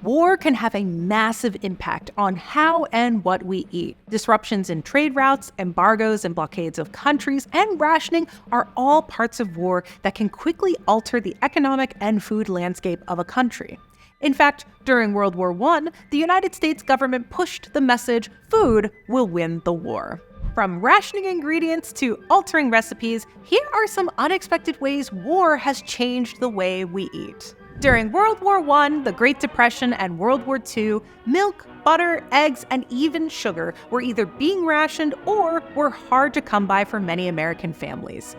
War can have a massive impact on how and what we eat. Disruptions in trade routes, embargoes and blockades of countries, and rationing are all parts of war that can quickly alter the economic and food landscape of a country. In fact, during World War I, the United States government pushed the message, "Food will win the war." From rationing ingredients to altering recipes, here are some unexpected ways war has changed the way we eat. During World War I, the Great Depression, and World War II, milk, butter, eggs, and even sugar were either being rationed or were hard to come by for many American families.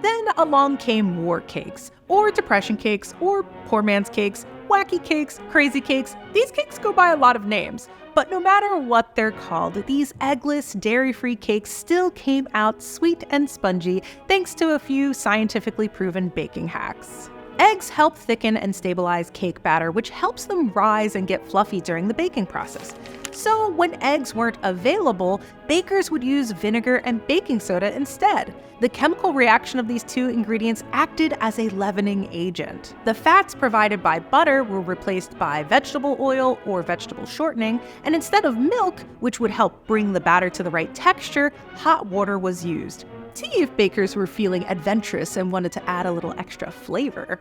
Then along came war cakes, or depression cakes, or poor man's cakes, wacky cakes, crazy cakes. These cakes go by a lot of names, but no matter what they're called, these eggless, dairy-free cakes still came out sweet and spongy thanks to a few scientifically proven baking hacks. Eggs help thicken and stabilize cake batter, which helps them rise and get fluffy during the baking process. So when eggs weren't available, bakers would use vinegar and baking soda instead. The chemical reaction of these two ingredients acted as a leavening agent. The fats provided by butter were replaced by vegetable oil or vegetable shortening, and instead of milk, which would help bring the batter to the right texture, hot water was used. See if bakers were feeling adventurous and wanted to add a little extra flavor.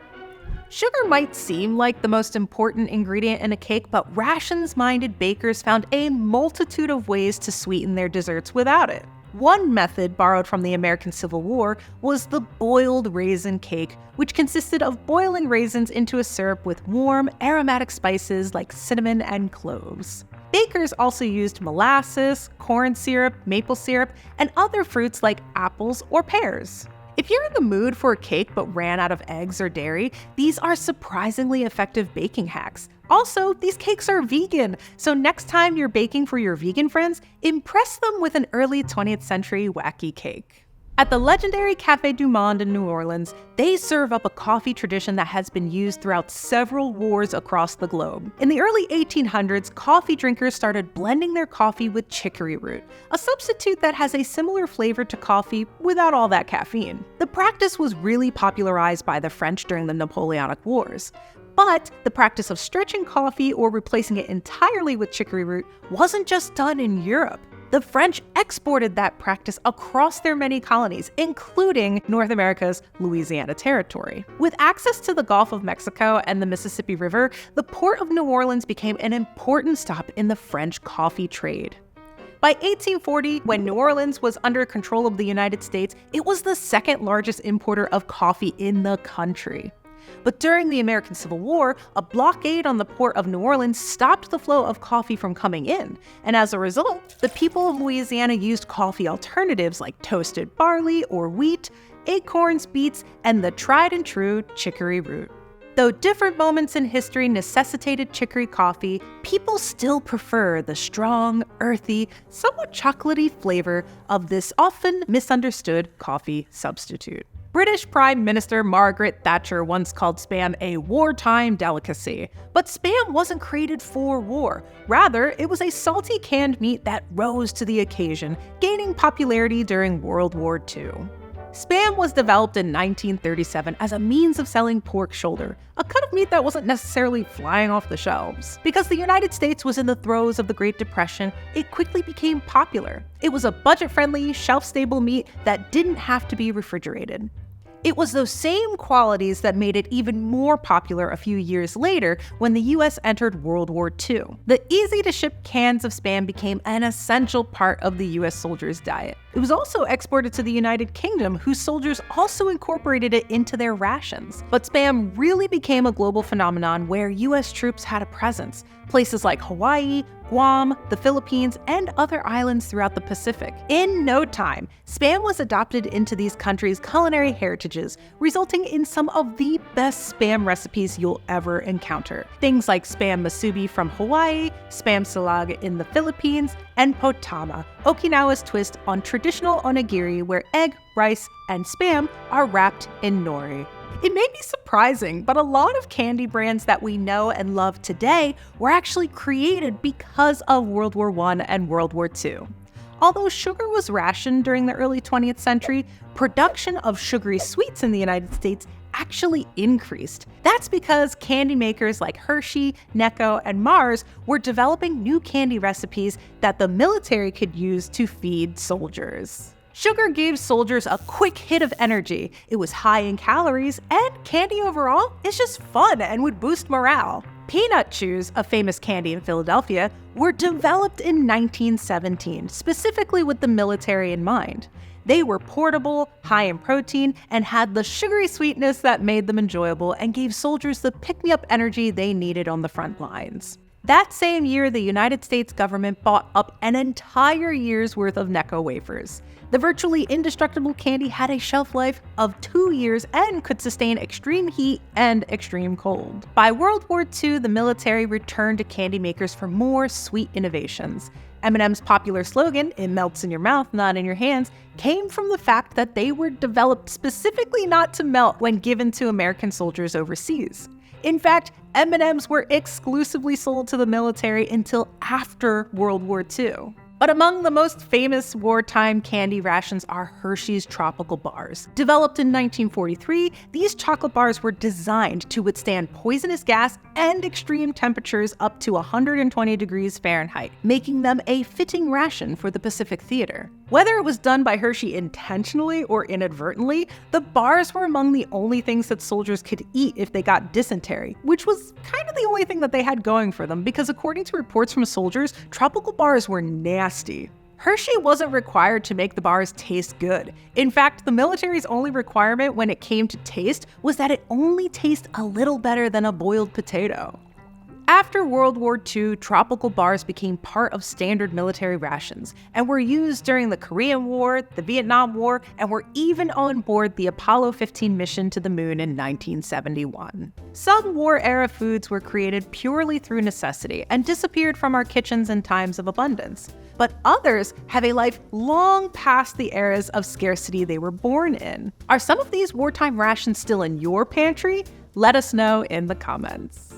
Sugar might seem like the most important ingredient in a cake, but rations-minded bakers found a multitude of ways to sweeten their desserts without it. One method borrowed from the American Civil War was the boiled raisin cake, which consisted of boiling raisins into a syrup with warm, aromatic spices like cinnamon and cloves. Bakers also used molasses, corn syrup, maple syrup, and other fruits like apples or pears. If you're in the mood for a cake but ran out of eggs or dairy, these are surprisingly effective baking hacks. Also, these cakes are vegan, so next time you're baking for your vegan friends, impress them with an early 20th century wacky cake. At the legendary Café du Monde in New Orleans, they serve up a coffee tradition that has been used throughout several wars across the globe. In the early 1800s, coffee drinkers started blending their coffee with chicory root, a substitute that has a similar flavor to coffee without all that caffeine. The practice was really popularized by the French during the Napoleonic Wars. But the practice of stretching coffee or replacing it entirely with chicory root wasn't just done in Europe. The French exported that practice across their many colonies, including North America's Louisiana Territory. With access to the Gulf of Mexico and the Mississippi River, the port of New Orleans became an important stop in the French coffee trade. By 1840, when New Orleans was under control of the United States, it was the second largest importer of coffee in the country. But during the American Civil War, a blockade on the port of New Orleans stopped the flow of coffee from coming in, and as a result, the people of Louisiana used coffee alternatives like toasted barley or wheat, acorns, beets, and the tried and true chicory root. Though different moments in history necessitated chicory coffee, people still prefer the strong, earthy, somewhat chocolatey flavor of this often misunderstood coffee substitute. British Prime Minister Margaret Thatcher once called Spam a wartime delicacy. But Spam wasn't created for war. Rather, it was a salty canned meat that rose to the occasion, gaining popularity during World War II. Spam was developed in 1937 as a means of selling pork shoulder, a cut of meat that wasn't necessarily flying off the shelves. Because the United States was in the throes of the Great Depression, it quickly became popular. It was a budget-friendly, shelf-stable meat that didn't have to be refrigerated. It was those same qualities that made it even more popular a few years later when the US entered World War II. The easy-to-ship cans of Spam became an essential part of the US soldiers' diet. It was also exported to the United Kingdom, whose soldiers also incorporated it into their rations. But Spam really became a global phenomenon where US troops had a presence. Places like Hawaii, Guam, the Philippines, and other islands throughout the Pacific. In no time, Spam was adopted into these countries' culinary heritages, resulting in some of the best Spam recipes you'll ever encounter. Things like Spam musubi from Hawaii, Spam silag in the Philippines, and Potama, Okinawa's twist on traditional onigiri where egg, rice, and Spam are wrapped in nori. It may be surprising, but a lot of candy brands that we know and love today were actually created because of World War I and World War II. Although sugar was rationed during the early 20th century, production of sugary sweets in the United States actually increased. That's because candy makers like Hershey, Necco, and Mars were developing new candy recipes that the military could use to feed soldiers. Sugar gave soldiers a quick hit of energy. It was high in calories, and candy overall is just fun and would boost morale. Peanut chews, a famous candy in Philadelphia, were developed in 1917, specifically with the military in mind. They were portable, high in protein, and had the sugary sweetness that made them enjoyable and gave soldiers the pick-me-up energy they needed on the front lines. That same year, the United States government bought up an entire year's worth of Necco wafers. The virtually indestructible candy had a shelf life of 2 years and could sustain extreme heat and extreme cold. By World War II, the military returned to candy makers for more sweet innovations. M&M's popular slogan, "It melts in your mouth, not in your hands," came from the fact that they were developed specifically not to melt when given to American soldiers overseas. In fact, M&Ms were exclusively sold to the military until after World War II. But among the most famous wartime candy rations are Hershey's Tropical Bars. Developed in 1943, these chocolate bars were designed to withstand poisonous gas and extreme temperatures up to 120 degrees Fahrenheit, making them a fitting ration for the Pacific Theater. Whether it was done by Hershey intentionally or inadvertently, the bars were among the only things that soldiers could eat if they got dysentery, which was kind of the only thing that they had going for them because according to reports from soldiers, tropical bars were nasty. Hershey wasn't required to make the bars taste good. In fact, the military's only requirement when it came to taste was that it only taste a little better than a boiled potato. After World War II, tropical bars became part of standard military rations and were used during the Korean War, the Vietnam War, and were even on board the Apollo 15 mission to the moon in 1971. Some war-era foods were created purely through necessity and disappeared from our kitchens in times of abundance. But others have a life long past the eras of scarcity they were born in. Are some of these wartime rations still in your pantry? Let us know in the comments.